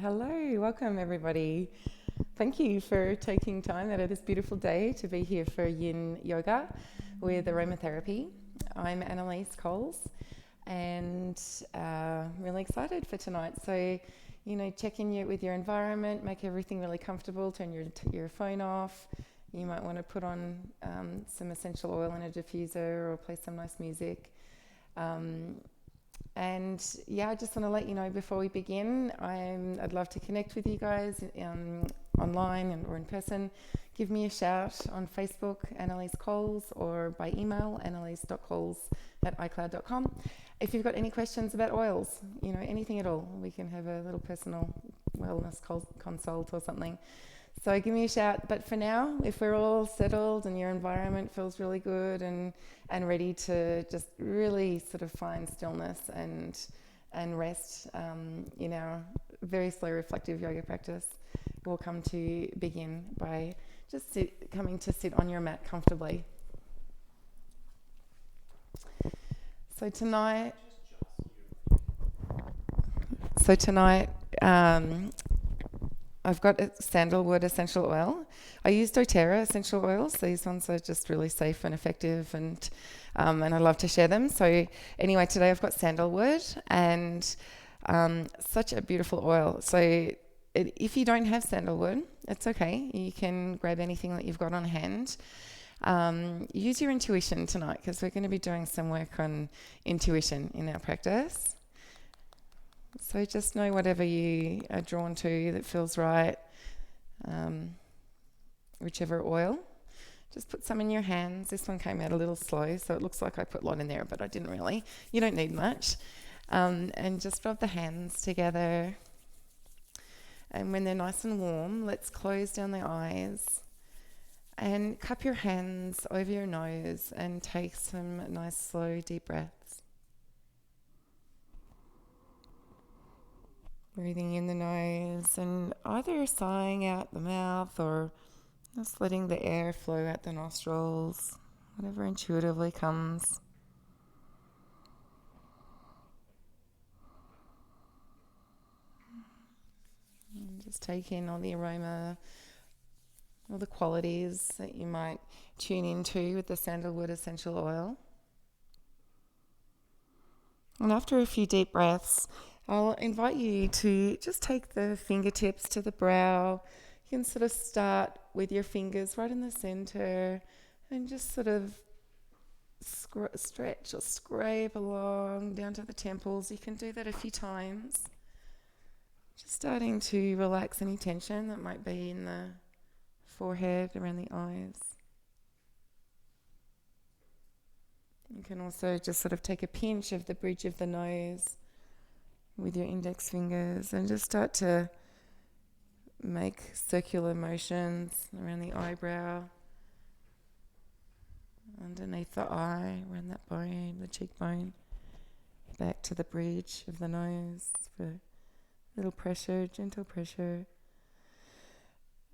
Hello, welcome everybody. Thank you for taking time out of this beautiful day to be here for Yin Yoga with Aromathearpy. I'm Annalise and really excited for tonight. So, check in with your environment, make everything really comfortable, turn your phone off. You might want to put on some essential oil in a diffuser or play some nice music. I just want to let you know before we begin, I'd love to connect with you guys online or in person. Give me a shout on Facebook, Annalise Coles, or by email, annalise.coles@icloud.com. If you've got any questions about oils, anything at all, we can have a little personal wellness consult or something. So give me a shout. But for now, if we're all settled and your environment feels really good and ready to just really sort of find stillness and rest in our very slow reflective yoga practice, we'll come to begin by just coming to sit on your mat comfortably. So tonight, I've got a sandalwood essential oil. I use doTERRA essential oils. These ones are just really safe and effective, and I love to share them. So anyway, today I've got sandalwood and such a beautiful oil. So if you don't have sandalwood, it's okay. You can grab anything that you've got on hand. Use your intuition tonight, because we're going to be doing some work on intuition in our practice. So just know whatever you are drawn to that feels right, whichever oil. Just put some in your hands. This one came out a little slow, so it looks like I put a lot in there, but I didn't really. You don't need much. And just rub the hands together. And when they're nice and warm, let's close down the eyes and cup your hands over your nose and take some nice, slow, deep breaths. Breathing in the nose and either sighing out the mouth or just letting the air flow out the nostrils, whatever intuitively comes. And just take in all the aroma, all the qualities that you might tune into with the sandalwood essential oil. And after a few deep breaths, I'll invite you to just take the fingertips to the brow. You can sort of start with your fingers right in the center and just sort of stretch or scrape along down to the temples. You can do that a few times. Just starting to relax any tension that might be in the forehead, around the eyes. You can also just sort of take a pinch of the bridge of the nose with your index fingers and just start to make circular motions around the eyebrow, underneath the eye, around that bone, the cheekbone, back to the bridge of the nose for a little pressure, gentle pressure.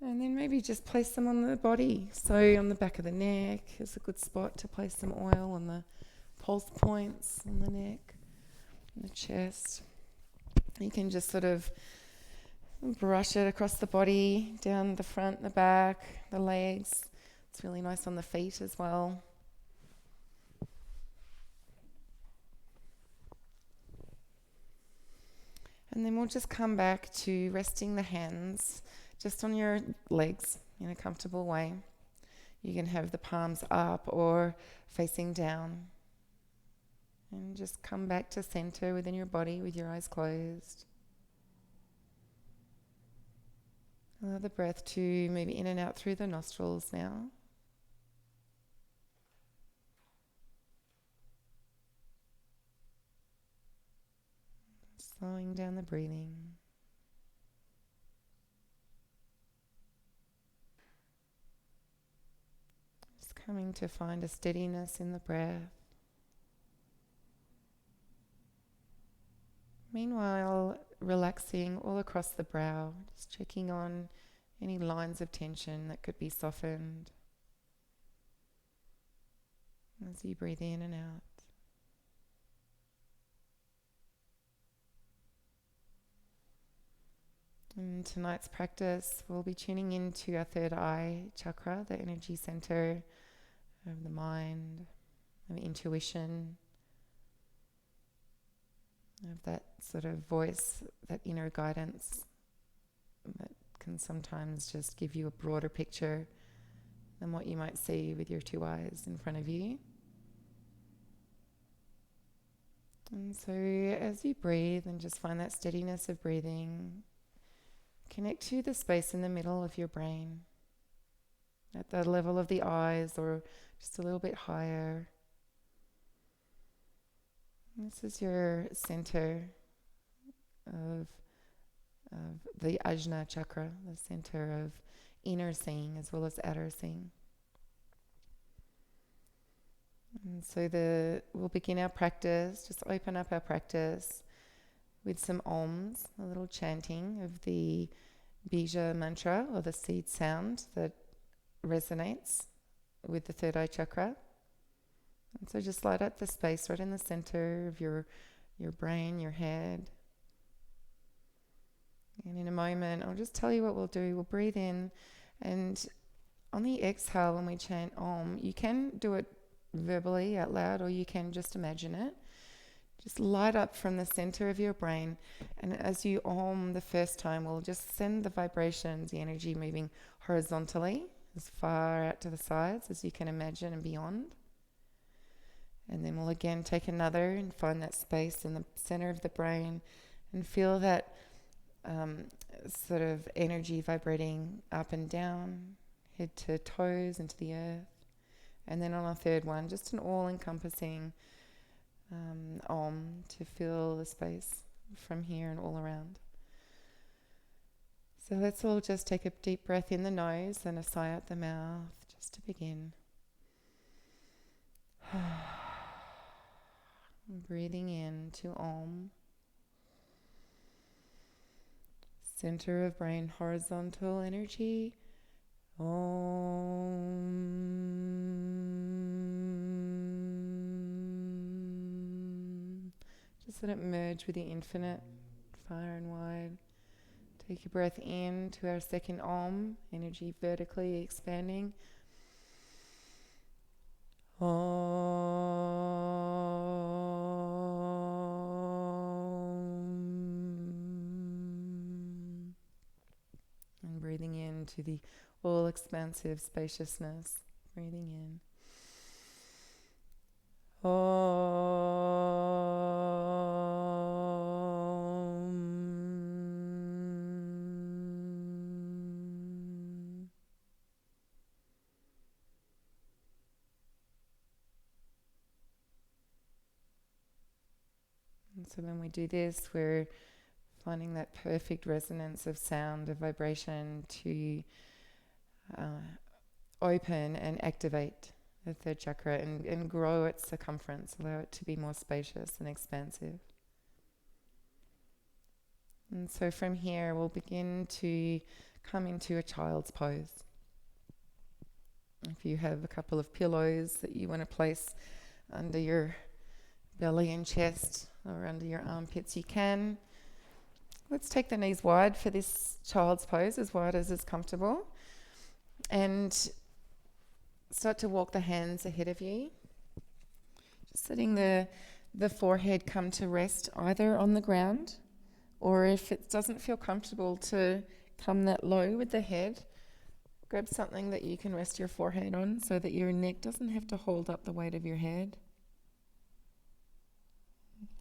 And then maybe just place them on the body. So on the back of the neck is a good spot to place some oil on the pulse points on the neck, on the chest. You can just sort of brush it across the body, down the front, the back, the legs. It's really nice on the feet as well. And then we'll just come back to resting the hands just on your legs in a comfortable way. You can have the palms up or facing down. And just come back to center within your body with your eyes closed. Allow the breath to move in and out through the nostrils now. Slowing down the breathing. Just coming to find a steadiness in the breath. Meanwhile, relaxing all across the brow, just checking on any lines of tension that could be softened as you breathe in and out. In tonight's practice, we'll be tuning into our third eye chakra, the energy center of the mind, of intuition, of that sort of voice, that inner guidance that can sometimes just give you a broader picture than what you might see with your two eyes in front of you. And so as you breathe and just find that steadiness of breathing, connect to the space in the middle of your brain, at the level of the eyes or just a little bit higher. This is your center of the Ajna chakra, the center of inner seeing as well as outer seeing. And so we'll begin our practice, just open up our practice with some Oms, a little chanting of the Bija mantra, or the seed sound that resonates with the third eye chakra. And so just light up the space right in the center of your brain, your head. And in a moment, I'll just tell you what we'll do. We'll breathe in, and on the exhale, when we chant Om, you can do it verbally out loud, or you can just imagine it. Just light up from the center of your brain, and as you Om the first time, we'll just send the vibrations, the energy moving horizontally as far out to the sides as you can imagine and beyond. And then we'll again take another and find that space in the center of the brain and feel that sort of energy vibrating up and down, head to toes, into the earth. And then on our third one, just an all-encompassing Om to fill the space from here and all around. So let's all just take a deep breath in the nose and a sigh out the mouth, just to begin. Breathing in to Om. Center of brain, horizontal energy. Om. Just let it merge with the infinite, far and wide. Take your breath in to our second Om, energy vertically expanding. Om. And breathing into the all-expansive spaciousness. Breathing in. Om. And so when we do this, we're finding that perfect resonance of sound, of vibration to open and activate the third chakra and grow its circumference, allow it to be more spacious and expansive. And so from here, we'll begin to come into a child's pose. If you have a couple of pillows that you want to place under your belly and chest or under your armpits, you can. Let's take the knees wide for this child's pose, as wide as is comfortable. And start to walk the hands ahead of you. Just letting the forehead come to rest either on the ground, or if it doesn't feel comfortable to come that low with the head, grab something that you can rest your forehead on so that your neck doesn't have to hold up the weight of your head.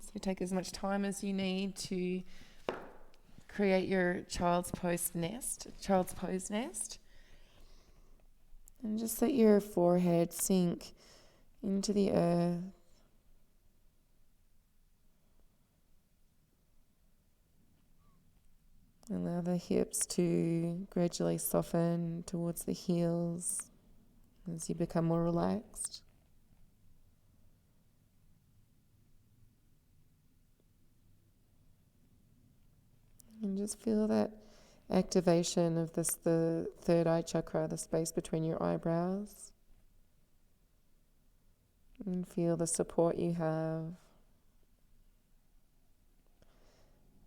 So take as much time as you need to create your child's pose nest. And just let your forehead sink into the earth. Allow the hips to gradually soften towards the heels as you become more relaxed. And just feel that activation of the third eye chakra, the space between your eyebrows. And feel the support you have.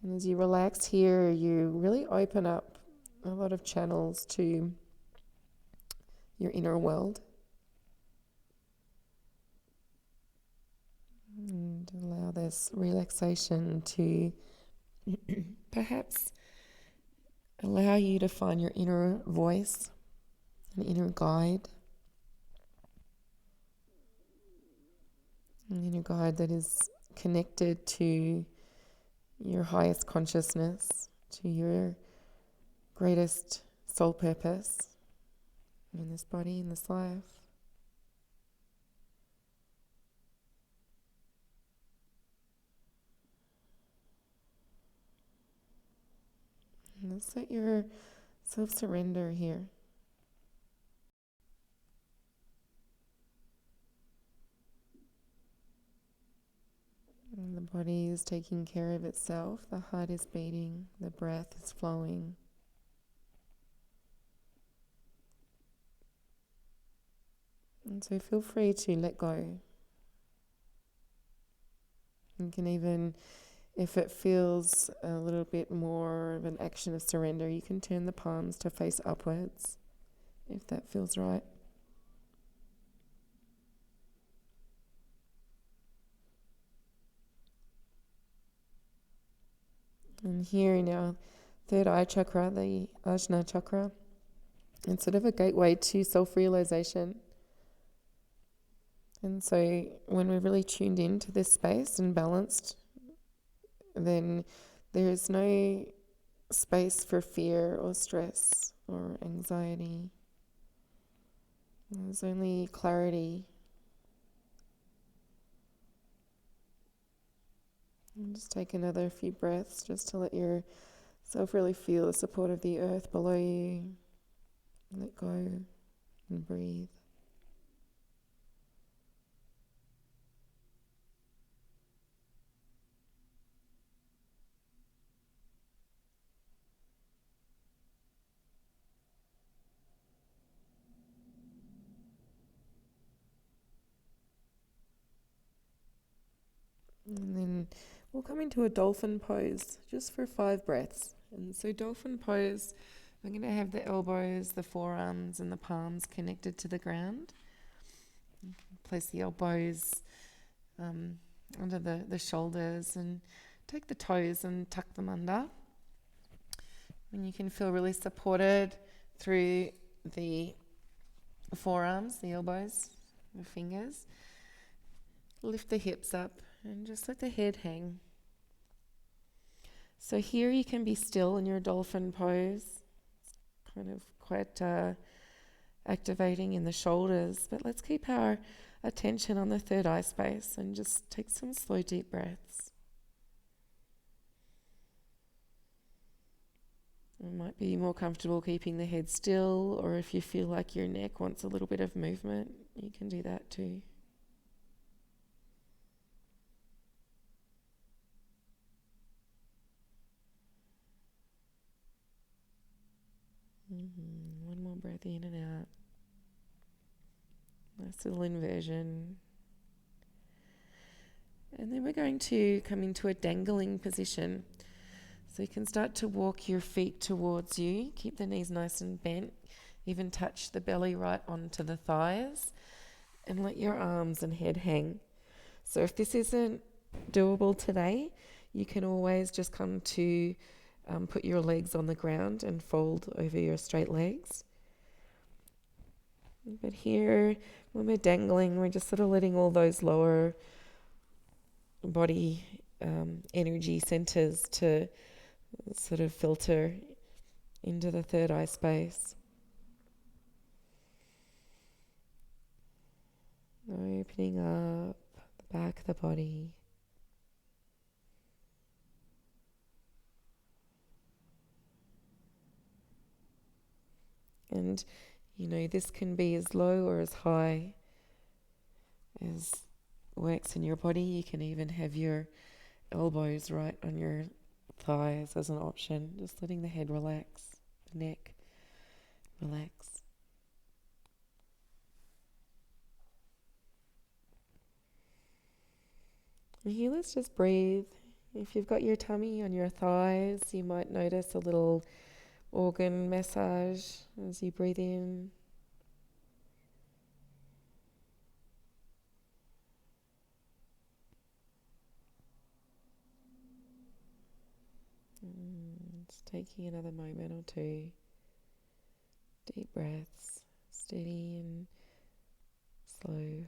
And as you relax here, you really open up a lot of channels to your inner world. And allow this relaxation to perhaps allow you to find your inner voice, an inner guide, an inner guide that is connected to your highest consciousness, to your greatest soul purpose in this body, in this life. And let's let your self-surrender here. And the body is taking care of itself. The heart is beating. The breath is flowing. And so feel free to let go. You can even, if it feels a little bit more of an action of surrender, you can turn the palms to face upwards, if that feels right. And here in our third eye chakra, the Ajna chakra, it's sort of a gateway to self-realization. And so when we're really tuned into this space and balanced, then there is no space for fear or stress or anxiety. There's only clarity. And just take another few breaths just to let yourself really feel the support of the earth below you. Let go and breathe. And then we'll come into a dolphin pose just for 5 breaths. And so dolphin pose, I'm going to have the elbows, the forearms and the palms connected to the ground. Place the elbows under the shoulders and take the toes and tuck them under. And you can feel really supported through the forearms, the elbows, the fingers. Lift the hips up and just let the head hang. So here you can be still in your dolphin pose. It's kind of quite activating in the shoulders, but let's keep our attention on the third eye space and just take some slow, deep breaths. You might be more comfortable keeping the head still, or if you feel like your neck wants a little bit of movement, you can do that too. One more breath in and out. Nice little inversion. And then we're going to come into a dangling position. So you can start to walk your feet towards you. Keep the knees nice and bent. Even touch the belly right onto the thighs. And let your arms and head hang. So if this isn't doable today, you can always just come to put your legs on the ground and fold over your straight legs. But here, when we're dangling, we're just sort of letting all those lower body energy centers to sort of filter into the third eye space. Opening up the back of the body. And, this can be as low or as high as works in your body. You can even have your elbows right on your thighs as an option. Just letting the head relax, the neck relax. And here, let's just breathe If you've got your tummy on your thighs, you might notice a little organ massage as you breathe in. Just taking another moment or two. Deep breaths, steady and slow.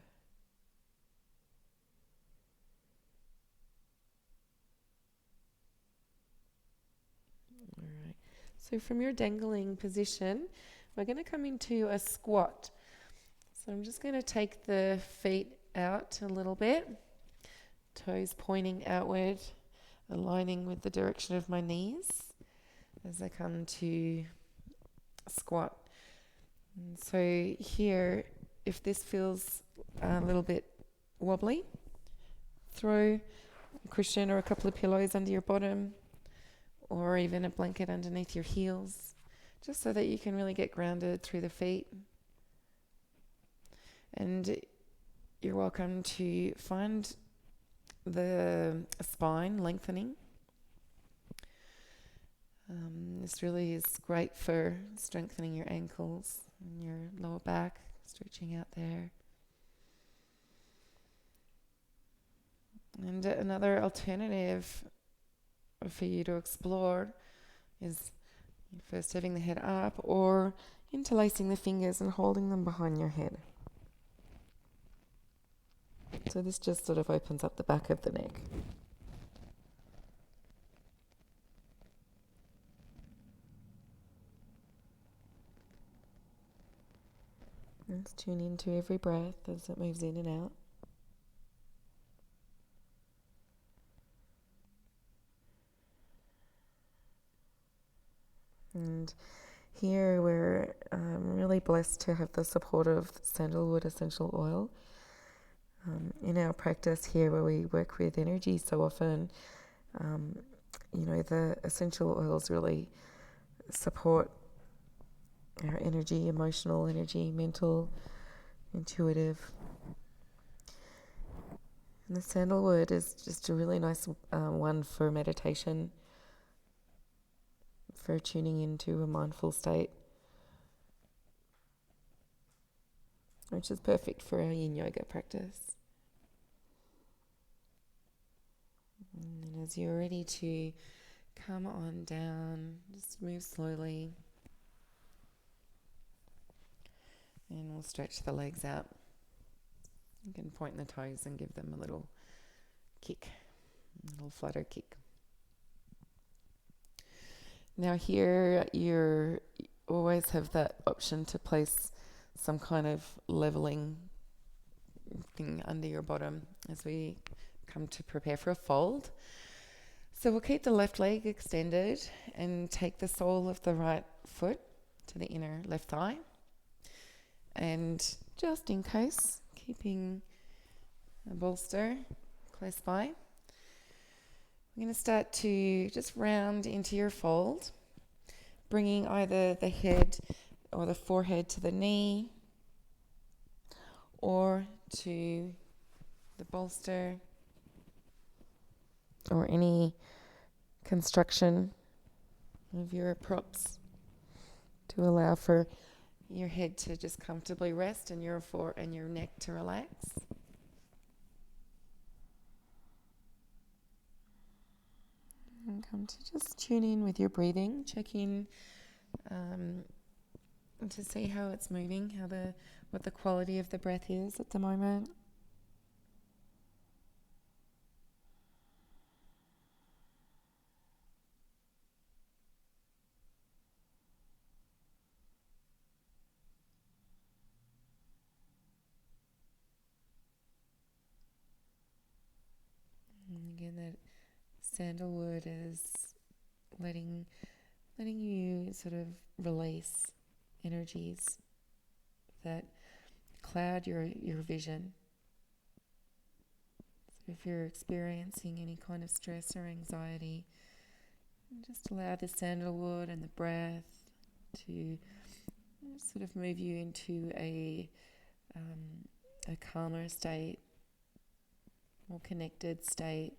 All right. So from your dangling position, we're going to come into a squat. So I'm just going to take the feet out a little bit, toes pointing outward, aligning with the direction of my knees as I come to squat. And so here, if this feels a little bit wobbly, throw a cushion or a couple of pillows under your bottom, or even a blanket underneath your heels, just so that you can really get grounded through the feet. And you're welcome to find the spine lengthening. This really is great for strengthening your ankles and your lower back, stretching out there. And another alternative for you to explore is first having the head up or interlacing the fingers and holding them behind your head. So this just sort of opens up the back of the neck. Let's tune into every breath as it moves in and out. And here we're really blessed to have the support of sandalwood essential oil. In our practice here where we work with energy so often, the essential oils really support our energy, emotional energy, mental, intuitive. And the sandalwood is just a really nice one for meditation, for tuning into a mindful state, which is perfect for our yin yoga practice. And as you're ready to come on down, just move slowly. And we'll stretch the legs out. You can point the toes and give them a little kick, a little flutter kick. Now here you always have that option to place some kind of leveling thing under your bottom as we come to prepare for a fold. So we'll keep the left leg extended and take the sole of the right foot to the inner left thigh. And just in case, keeping a bolster close by, I'm going to start to just round into your fold, bringing either the head or the forehead to the knee or to the bolster or any construction of your props to allow for your head to just comfortably rest and your neck to relax. And come to just tune in with your breathing, check in to see how it's moving, what the quality of the breath is at the moment. And again, that sandalwood is letting you sort of release energies that cloud your vision. So if you're experiencing any kind of stress or anxiety, just allow the sandalwood and the breath to sort of move you into a calmer state, more connected state.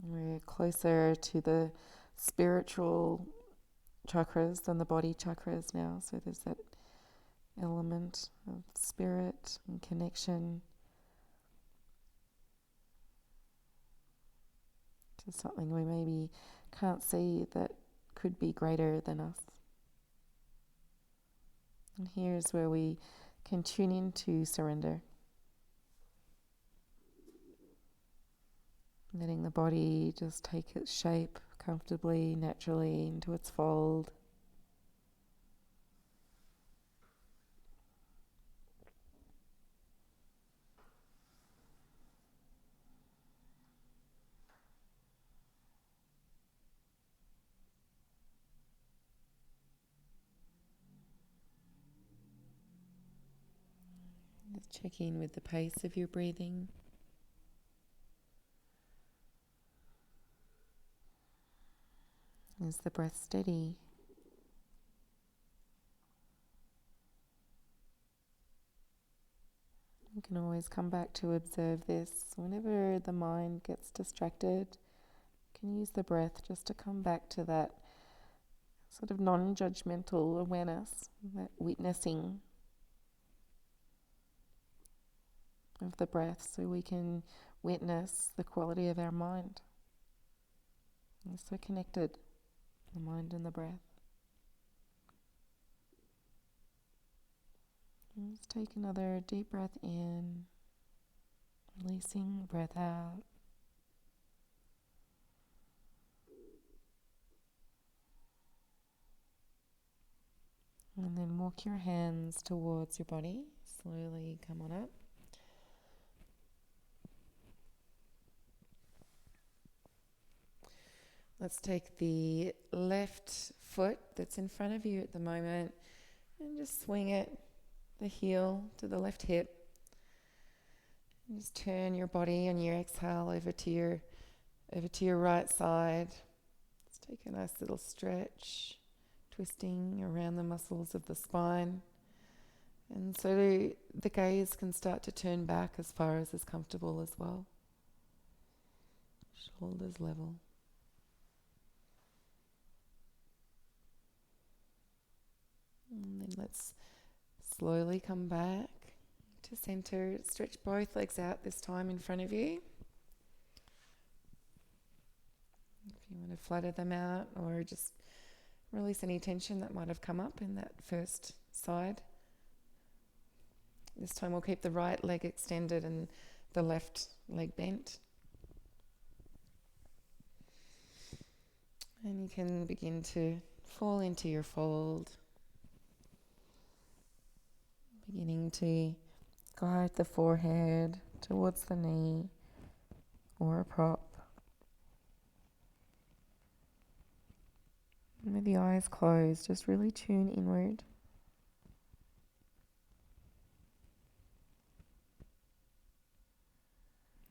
We're closer to the spiritual chakras than the body chakras now. So there's that element of spirit and connection to something we maybe can't see that could be greater than us. And here's where we can tune into surrender. Letting the body just take its shape comfortably, naturally into its fold. Just check in with the pace of your breathing. Is the breath steady? You can always come back to observe this. Whenever the mind gets distracted, you can use the breath just to come back to that sort of non-judgmental awareness, that witnessing of the breath, so we can witness the quality of our mind. It's so connected, the mind and the breath. And just take another deep breath in, releasing breath out. And then walk your hands towards your body. Slowly come on up. Let's take the left foot that's in front of you at the moment and just swing it, the heel to the left hip. And just turn your body on your exhale over to your right side. Let's take a nice little stretch, twisting around the muscles of the spine. And so the gaze can start to turn back as far as is comfortable as well. Shoulders level. And then let's slowly come back to center. Stretch both legs out this time in front of you. If you want to flutter them out or just release any tension that might have come up in that first side. This time we'll keep the right leg extended and the left leg bent. And you can begin to fall into your fold. Beginning to guide the forehead towards the knee or a prop. And with the eyes closed, just really tune inward.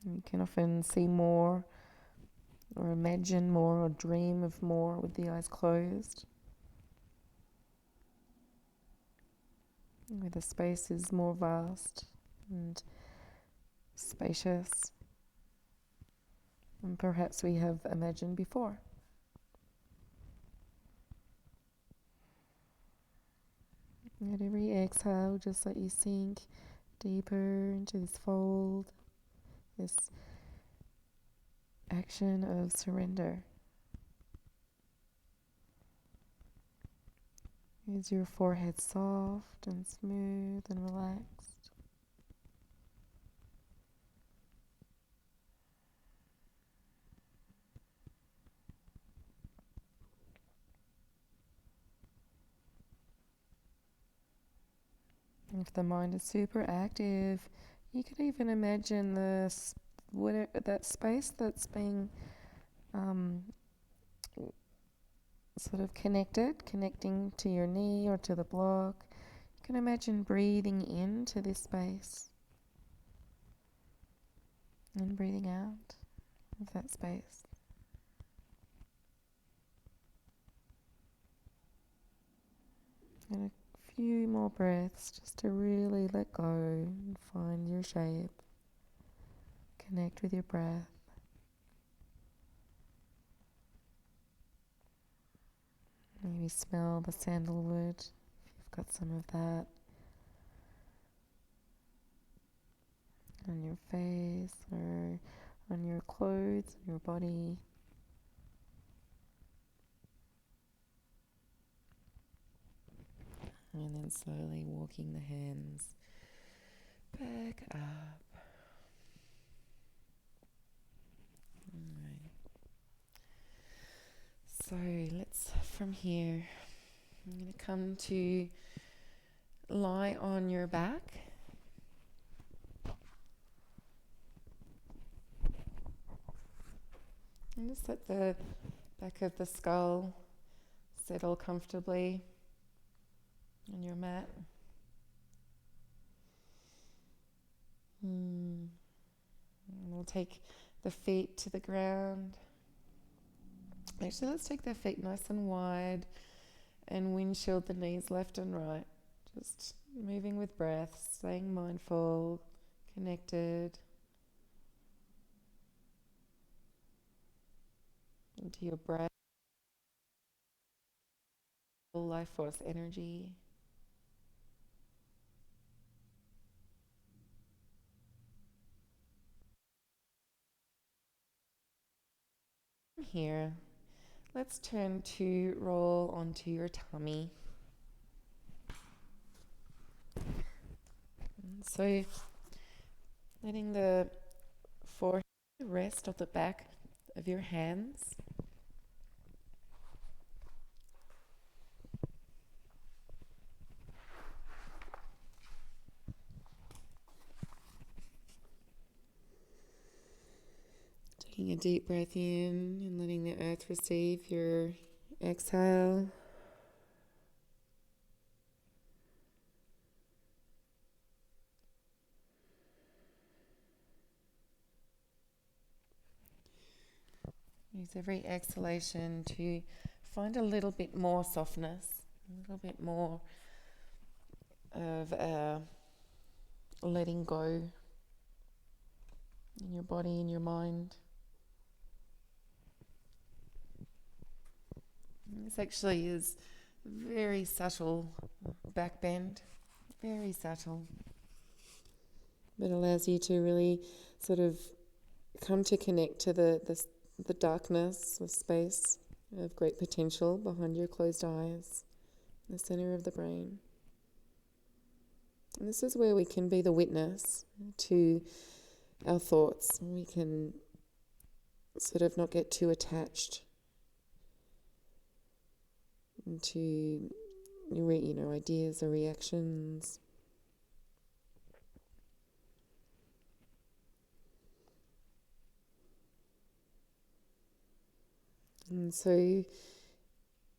You can often see more or imagine more or dream of more with the eyes closed. Where the space is more vast and spacious than perhaps we have imagined before. At every exhale, just let you sink deeper into this fold, this action of surrender. Is your forehead soft and smooth and relaxed? If the mind is super active, you could even imagine that space that's being sort of connecting to your knee or to the block. You can imagine breathing into this space and breathing out of that space. And a few more breaths just to really let go and find your shape. Connect with your breath. you smell the sandalwood, if you've got some of that on your face or on your clothes, your body. And then slowly walking the hands back up. Alright. So let's, from here, I'm going to come to lie on your back. And just let the back of the skull settle comfortably on your mat. And we'll take the feet to the ground. Actually, let's take the feet nice and wide and windshield the knees left and right. Just moving with breath, staying mindful, connected into your breath, life force energy. Here, let's turn to roll onto your tummy. So, letting the forehead rest on the back of your hands. Taking a deep breath in and letting the earth receive your exhale. Use every exhalation to find a little bit more softness, a little bit more of letting go in your body, in your mind. This actually is very subtle back bend, very subtle, but allows you to really sort of come to connect to the darkness, the space of great potential behind your closed eyes, the center of the brain. And this is where we can be the witness to our thoughts. We can sort of not get too attached to ideas or reactions. And so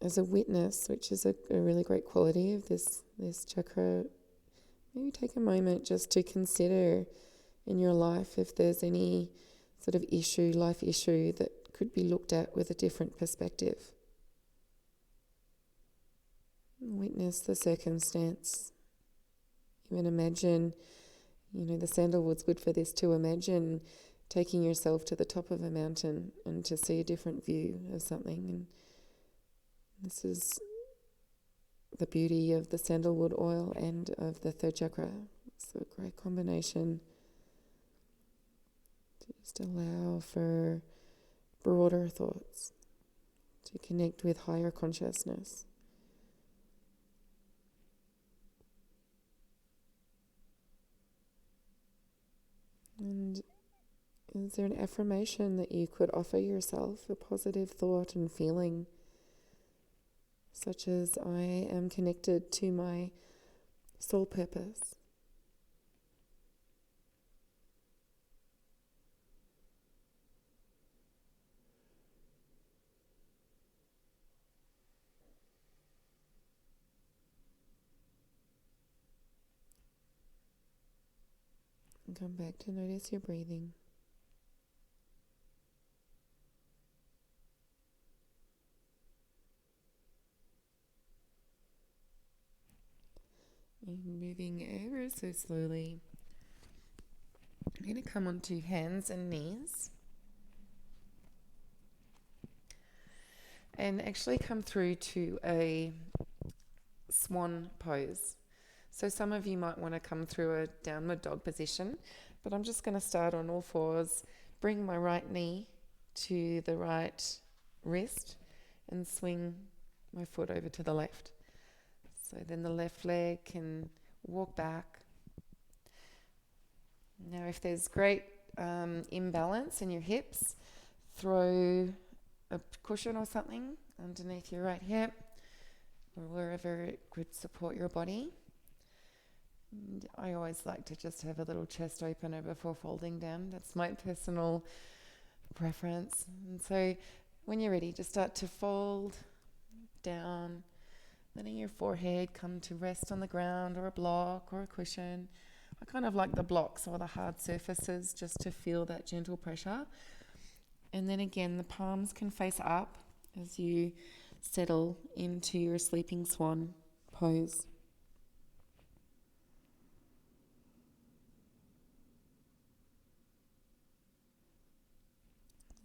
as a witness, which is a really great quality of this chakra, maybe take a moment just to consider in your life if there's any sort of life issue that could be looked at with a different perspective. Witness the circumstance. Even imagine, the sandalwood's good for this too. Imagine taking yourself to the top of a mountain and to see a different view of something. And this is the beauty of the sandalwood oil and of the third chakra. It's a great combination to just allow for broader thoughts, to connect with higher consciousness. And is there an affirmation that you could offer yourself, a positive thought and feeling, such as, I am connected to my soul purpose? And come back to notice your breathing. And moving ever so slowly, I'm going to come onto hands and knees. and actually come through to a swan pose. So some of you might want to come through a downward dog position, but I'm just going to start on all fours, bring my right knee to the right wrist and swing my foot over to the left. So then the left leg can walk back. Now if there's great imbalance in your hips, throw a cushion or something underneath your right hip or wherever it could support your body. And I always like to just have a little chest opener before folding down. That's my personal preference. And so when you're ready, just start to fold down, letting your forehead come to rest on the ground or a block or a cushion. I kind of like the blocks or the hard surfaces just to feel that gentle pressure. And then again, the palms can face up as you settle into your sleeping swan pose.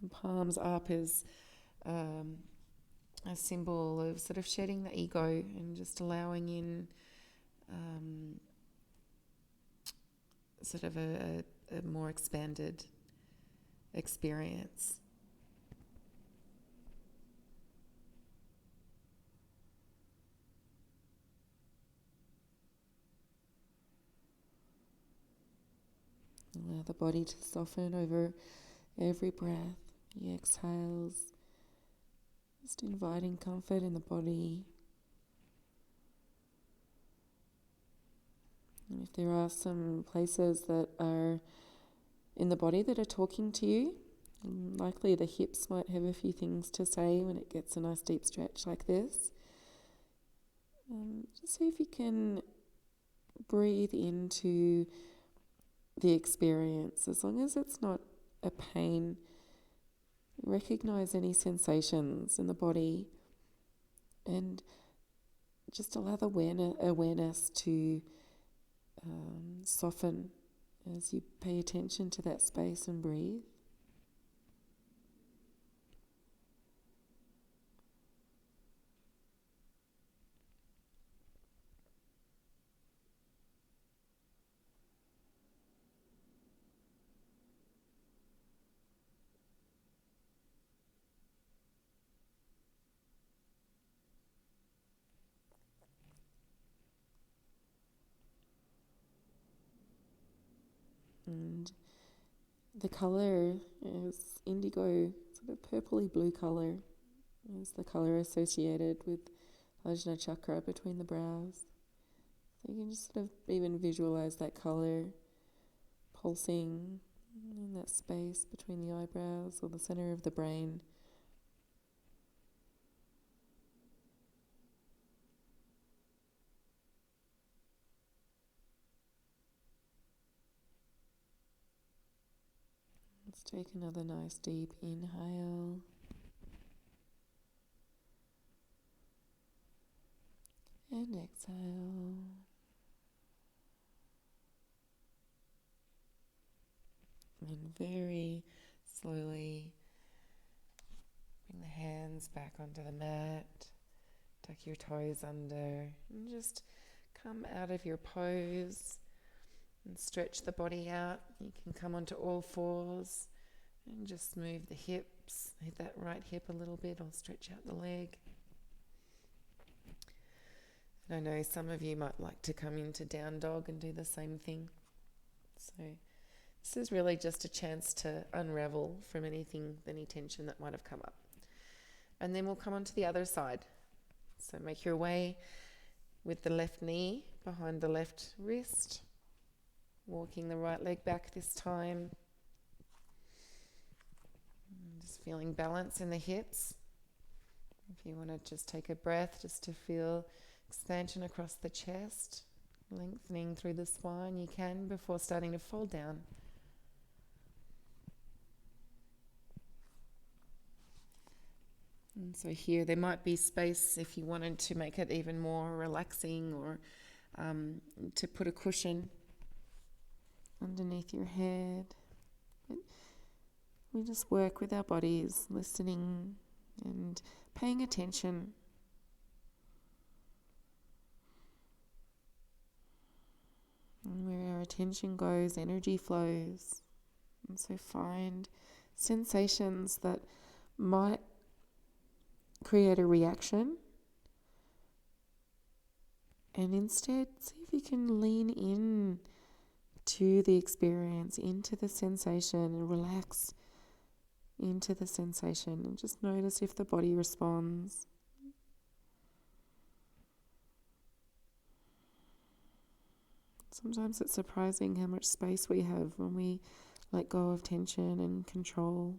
The palms up is a symbol of sort of shedding the ego and just allowing in sort of a more expanded experience. Allow the body to soften over every breath. He exhales, just inviting comfort in the body. And if there are some places that are in the body that are talking to you, likely the hips might have a few things to say when it gets a nice deep stretch like this. Just see if you can breathe into the experience, as long as it's not a pain. Recognize any sensations in the body and just allow the awareness to soften as you pay attention to that space and breathe. And the colour is indigo, sort of purpley blue colour, is the colour associated with Ajna chakra between the brows. So you can just sort of even visualise that colour pulsing in that space between the eyebrows or the centre of the brain. Let's take another nice deep inhale. And exhale. And very slowly bring the hands back onto the mat. Tuck your toes under and just come out of your pose and stretch the body out. You can come onto all fours and just move the hips. Hit that right hip a little bit or stretch out the leg. And I know some of you might like to come into down dog and do the same thing. So this is really just a chance to unravel from any tension that might have come up. And then we'll come onto the other side. So make your way with the left knee behind the left wrist, walking the right leg back this time. And just feeling balance in the hips. If you want to just take a breath just to feel expansion across the chest, lengthening through the spine, you can before starting to fold down. And so here there might be space if you wanted to make it even more relaxing or to put a cushion underneath your head. But we just work with our bodies, listening and paying attention. And where our attention goes, energy flows. And so find sensations that might create a reaction, and instead see if you can lean in to the experience, into the sensation, and relax into the sensation, and just notice if the body responds. Sometimes it's surprising how much space we have when we let go of tension and control.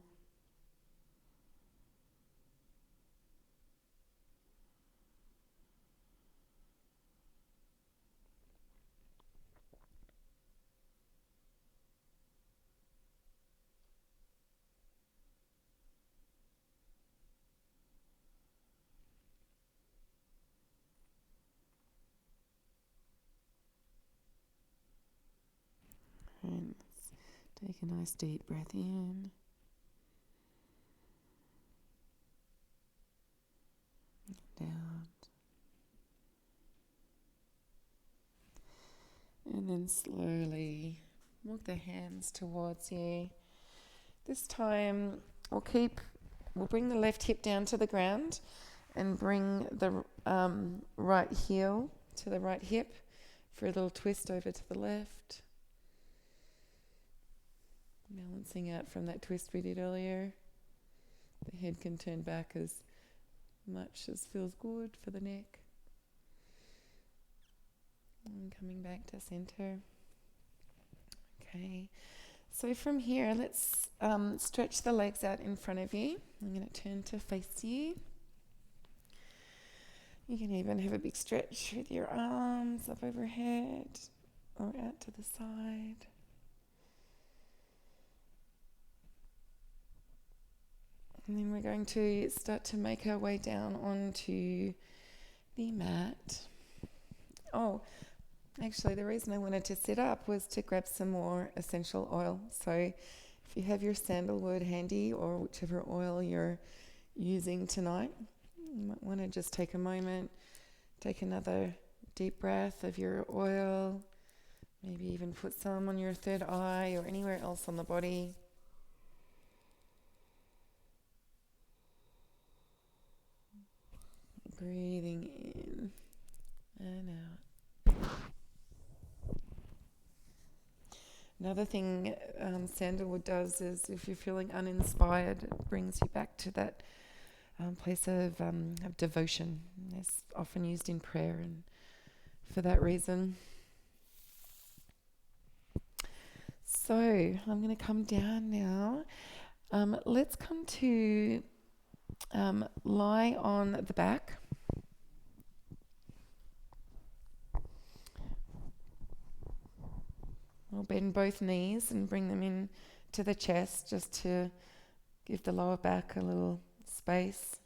And let's take a nice deep breath in. And out. And then slowly walk the hands towards you. This time we'll bring the left hip down to the ground and bring the right heel to the right hip for a little twist over to the left. Balancing out from that twist we did earlier. The head can turn back as much as feels good for the neck. And coming back to center. Okay, so from here, let's stretch the legs out in front of you. I'm going to turn to face you. You can even have a big stretch with your arms up overhead or out to the side. And then we're going to start to make our way down onto the mat. Oh, actually, the reason I wanted to sit up was to grab some more essential oil. So if you have your sandalwood handy or whichever oil you're using tonight, you might want to just take a moment, take another deep breath of your oil, maybe even put some on your third eye or anywhere else on the body. Breathing in and out. Another thing sandalwood does is if you're feeling uninspired, it brings you back to that place of devotion. It's often used in prayer, and for that reason. So I'm going to come down now. Let's come to lie on the back. We'll bend both knees and bring them in to the chest just to give the lower back a little space.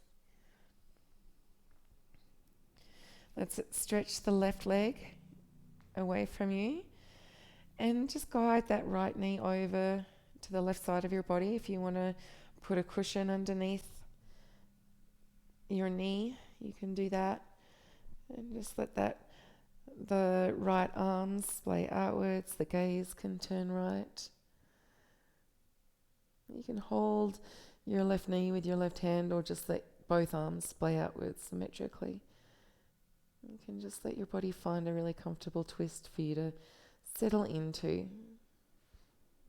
Let's stretch the left leg away from you and just guide that right knee over to the left side of your body. If you want to put a cushion underneath your knee, you can do that. And just let the right arm splay outwards, the gaze can turn right. You can hold your left knee with your left hand or just let both arms splay outwards symmetrically. You can just let your body find a really comfortable twist for you to settle into.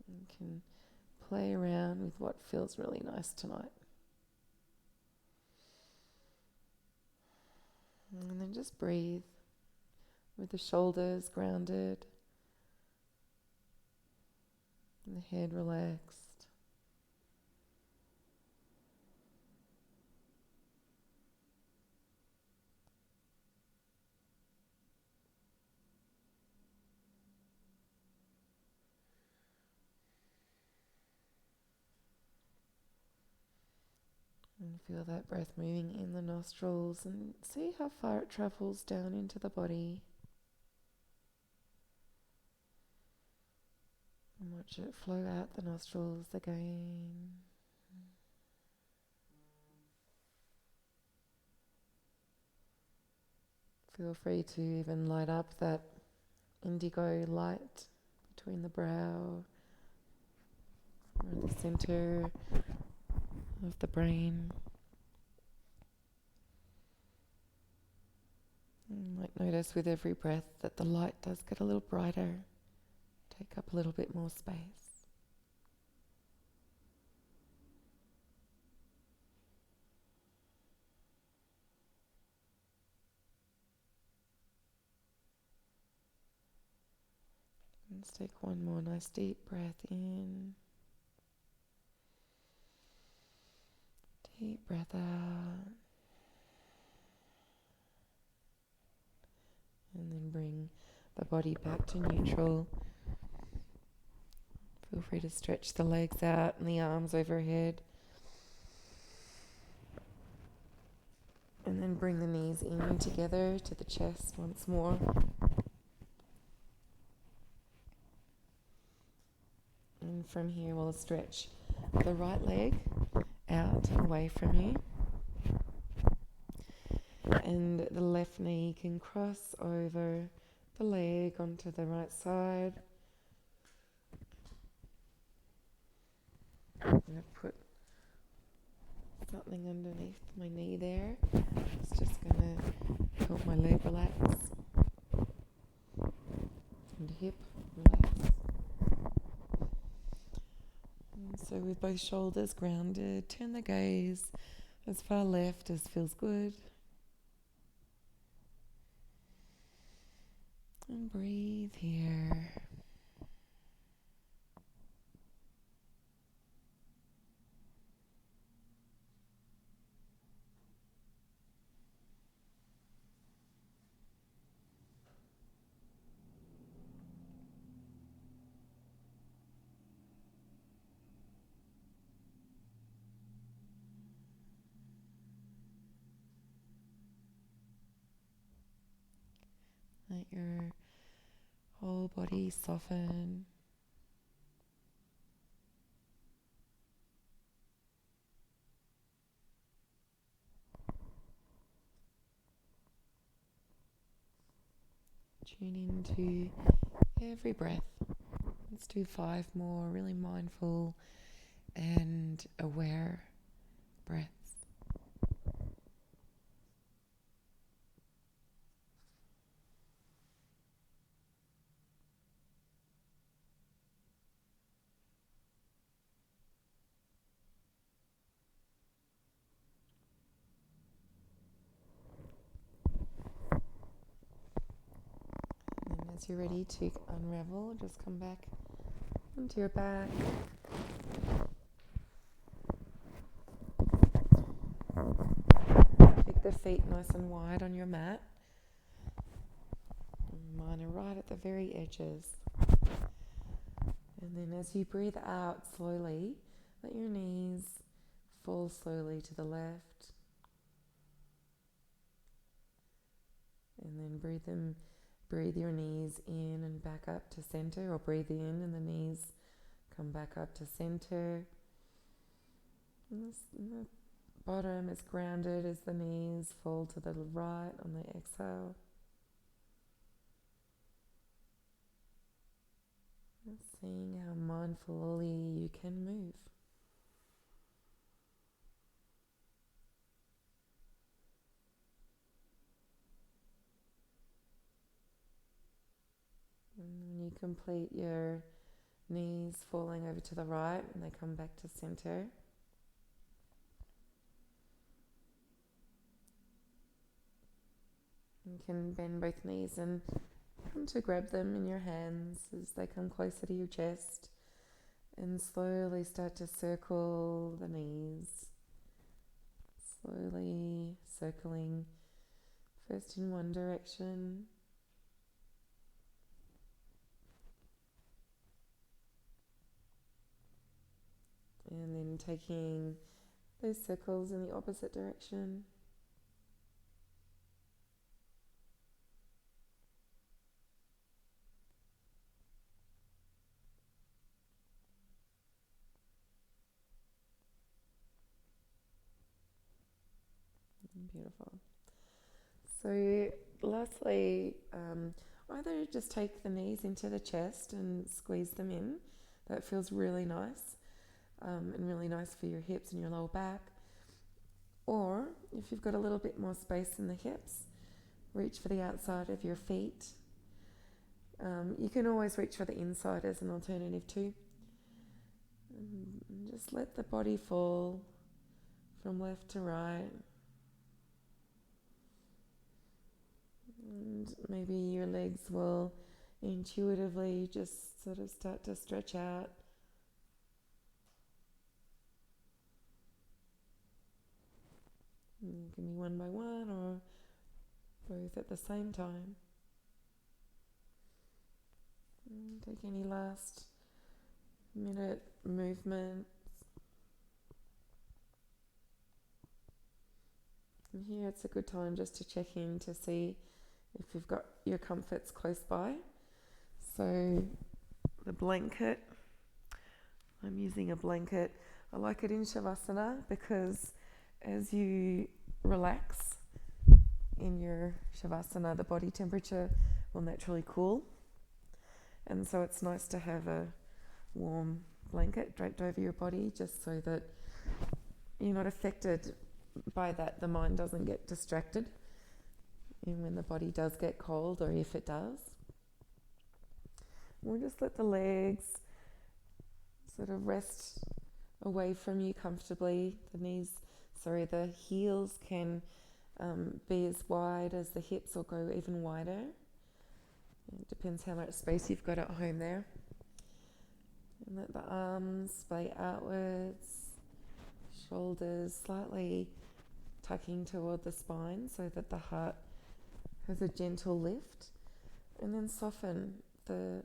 You can play around with what feels really nice tonight. And then just breathe with the shoulders grounded and the head relaxed. And feel that breath moving in the nostrils and see how far it travels down into the body. And watch it flow out the nostrils again. Feel free to even light up that indigo light between the brow or the center of the brain. You might notice with every breath that the light does get a little brighter, take up a little bit more space. Let's take one more nice deep breath in. Deep breath out. And then bring the body back to neutral. Feel free to stretch the legs out and the arms overhead. And then bring the knees in together to the chest once more. And from here we'll stretch the right leg out away from you. And the left knee can cross over the leg onto the right side. I'm going to put something underneath my knee there. It's just going to help my leg relax. And hip relax. And so with both shoulders grounded, turn the gaze as far left as feels good. And breathe here. Let your whole body soften. Tune into every breath. Let's do 5 more really mindful and aware breaths. And as you're ready to unravel, just come back onto your back. Keep the feet nice and wide on your mat. Mine are right at the very edges. And then as you breathe out slowly, let your knees fall slowly to the left. And then breathe your knees in and back up to center, or breathe in and the knees come back up to center. And the bottom is grounded as the knees fall to the right on the exhale. And seeing how mindfully you can move. And when you complete your knees falling over to the right and they come back to center, you can bend both knees and come to grab them in your hands as they come closer to your chest, and slowly start to circle the knees, slowly circling first in one direction and then taking those circles in the opposite direction. Beautiful. So lastly, either just take the knees into the chest and squeeze them in. That feels really nice, and really nice for your hips and your lower back. Or if you've got a little bit more space in the hips, reach for the outside of your feet. You can always reach for the inside as an alternative too. And just let the body fall from left to right. And maybe your legs will intuitively just sort of start to stretch out. And it can be one by one or both at the same time. And take any last minute movement. And here it's a good time just to check in to see if you've got your comforts close by. So the blanket, I'm using a blanket. I like it in Shavasana because as you relax in your Shavasana, the body temperature will naturally cool. And so it's nice to have a warm blanket draped over your body just so that you're not affected by that. The mind doesn't get distracted and when the body does get cold, or if it does. We'll just let the legs sort of rest away from you comfortably. The heels can be as wide as the hips or go even wider. It depends how much space you've got at home there. And let the arms splay outwards, shoulders slightly tucking toward the spine so that the heart has a gentle lift. And then soften the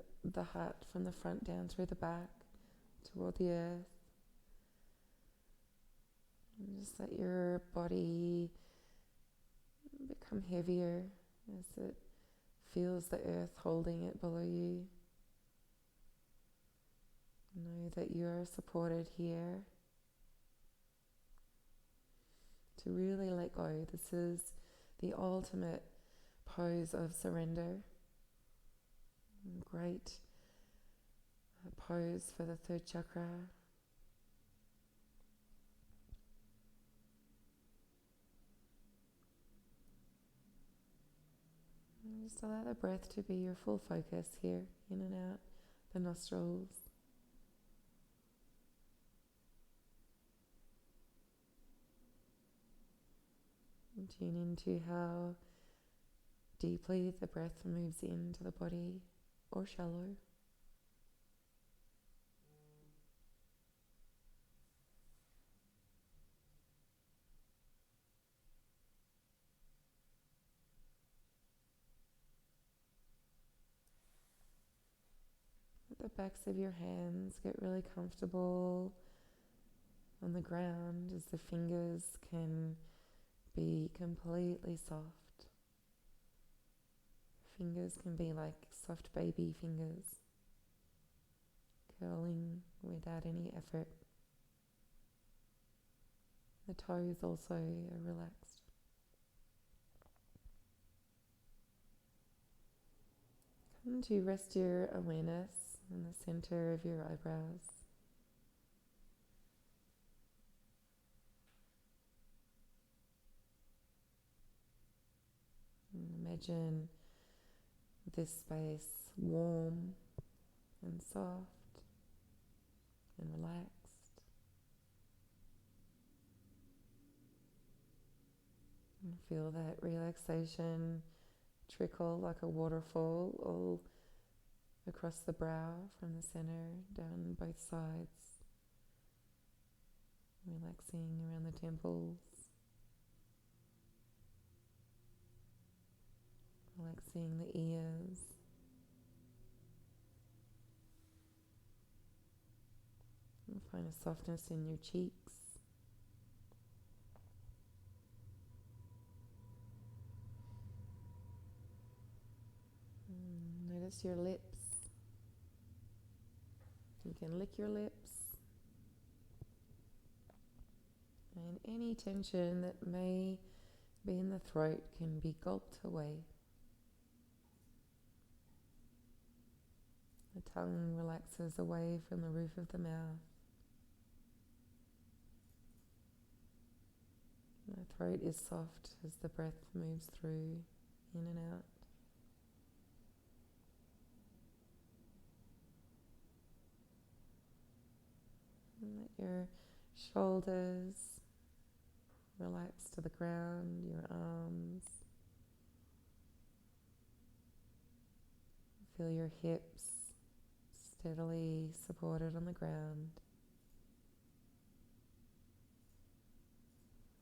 heart from the front down through the back toward the earth. And just let your body become heavier as it feels the earth holding it below you. Know that you are supported here. To really let go. This is the ultimate pose of surrender. Great pose for the third chakra. And just allow the breath to be your full focus here, in and out the nostrils. And tune into how deeply the breath moves into the body, or shallow. Let the backs of your hands get really comfortable on the ground as the fingers can be completely soft. Fingers can be like soft baby fingers, curling without any effort. The toes also are relaxed. Come to rest your awareness in the center of your eyebrows. And imagine this space warm and soft and relaxed. And feel that relaxation trickle like a waterfall all across the brow from the center down both sides, relaxing around the temples, relaxing the ears, and find a softness in your cheeks. Notice your lips. You can lick your lips. And any tension that may be in the throat can be gulped away. The tongue relaxes away from the roof of the mouth. The throat is soft as the breath moves through, in and out. And let your shoulders relax to the ground, your arms. Feel your hips steadily supported on the ground.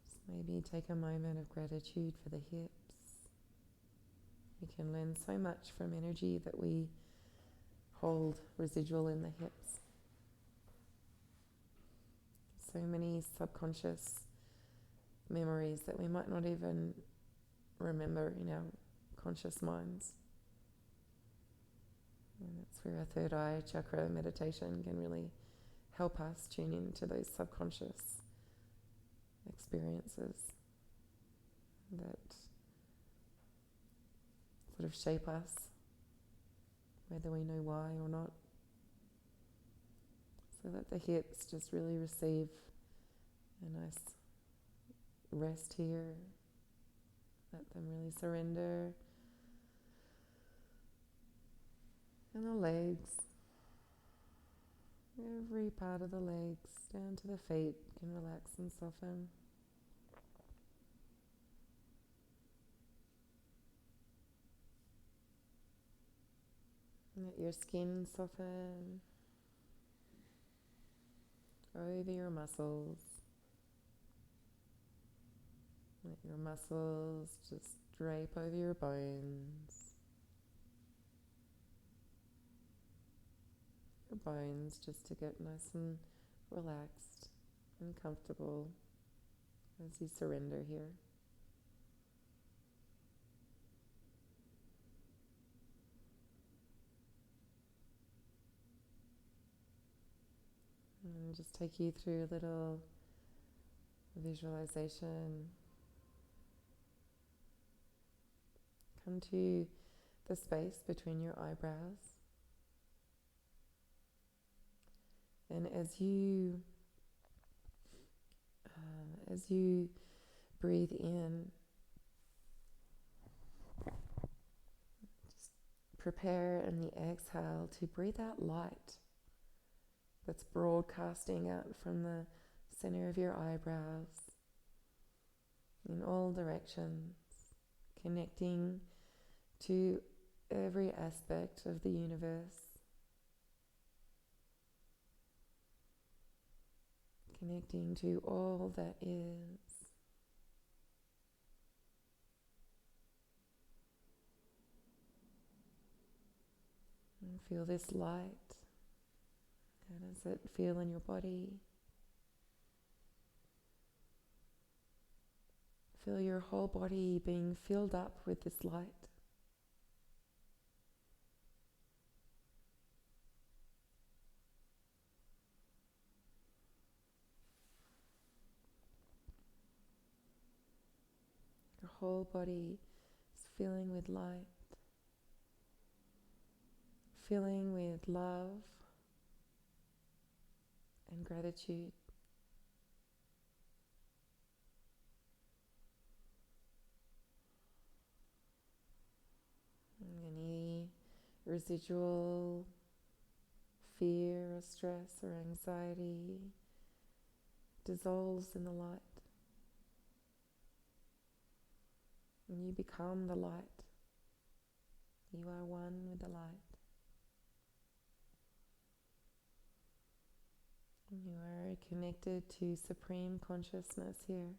Just maybe take a moment of gratitude for the hips. We can learn so much from energy that we hold residual in the hips. So many subconscious memories that we might not even remember in our conscious minds. And that's where our third eye chakra meditation can really help us tune into those subconscious experiences that sort of shape us, whether we know why or not. So that the hips just really receive a nice rest here. Let them really surrender. And the legs, every part of the legs down to the feet can relax and soften. Let your skin soften over your muscles. Let your muscles just drape over your bones. Your bones just to get nice and relaxed and comfortable as you surrender here. And just take you through a little visualization. Come to the space between your eyebrows. And as you breathe in, just prepare in the exhale to breathe out light that's broadcasting out from the center of your eyebrows in all directions, connecting to every aspect of the universe, connecting to all that is. And feel this light. How does it feel in your body? Feel your whole body being filled up with this light. Your whole body is filling with light, filling with love and gratitude. And any residual fear or stress or anxiety dissolves in the light. And you become the light. You are one with the light. You are connected to supreme consciousness here.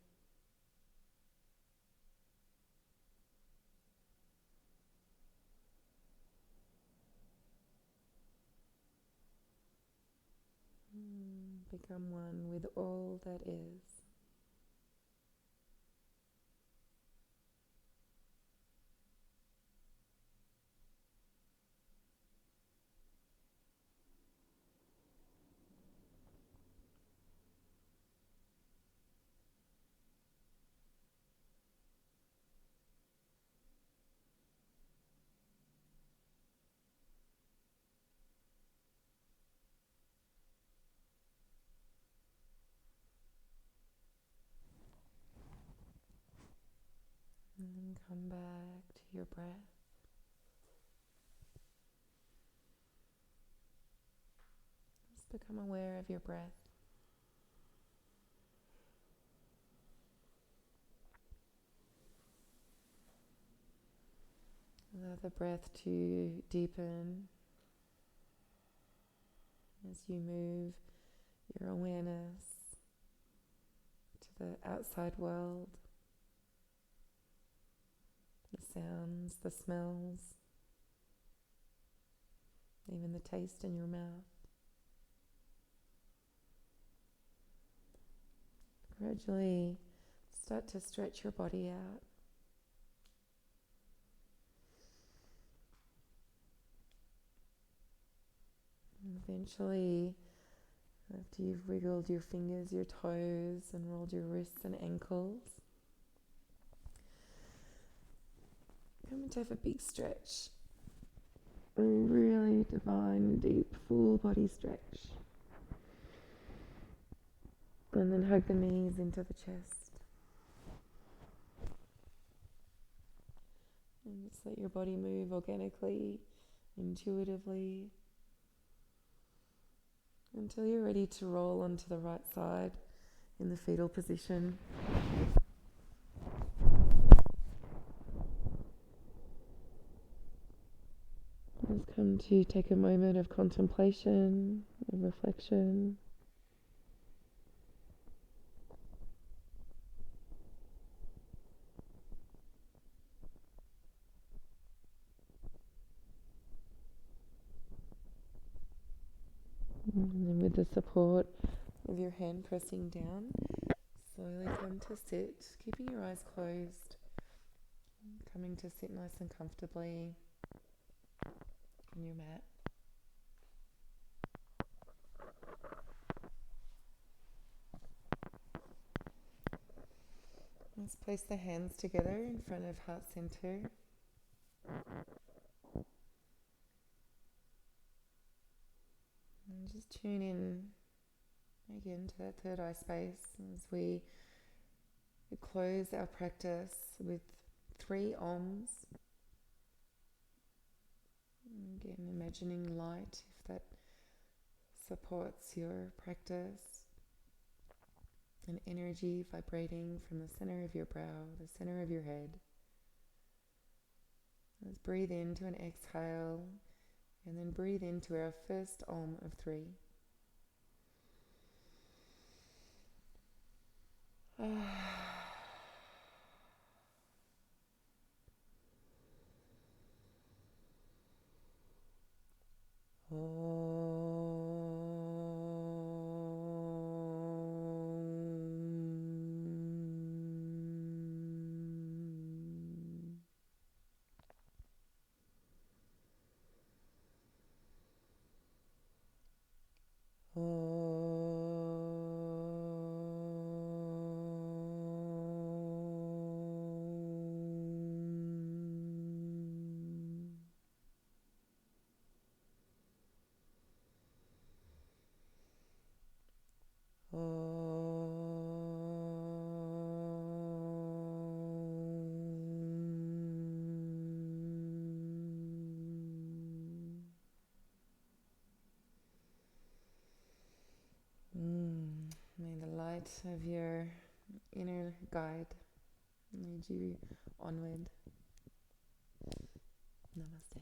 Become one with all that is. And come back to your breath. Just become aware of your breath. Allow the breath to deepen as you move your awareness to the outside world, the sounds, the smells, even the taste in your mouth. Gradually start to stretch your body out. And eventually, after you've wiggled your fingers, your toes, and rolled your wrists and ankles, come and have a big stretch. A really divine, deep, full body stretch. And then hug the knees into the chest. And just let your body move organically, intuitively, until you're ready to roll onto the right side in the fetal position. Let's come to take a moment of contemplation, of reflection. And then with the support of your hand pressing down, slowly come to sit, keeping your eyes closed, coming to sit nice and comfortably on your mat. Let's place the hands together in front of heart center. And just tune in again to that third eye space as we close our practice with 3 Oms. Again, imagining light, if that supports your practice, an energy vibrating from the center of your brow, the center of your head. Let's breathe into an exhale, and then breathe into our first Om of 3. May the light of your inner guide lead you onward. Namaste.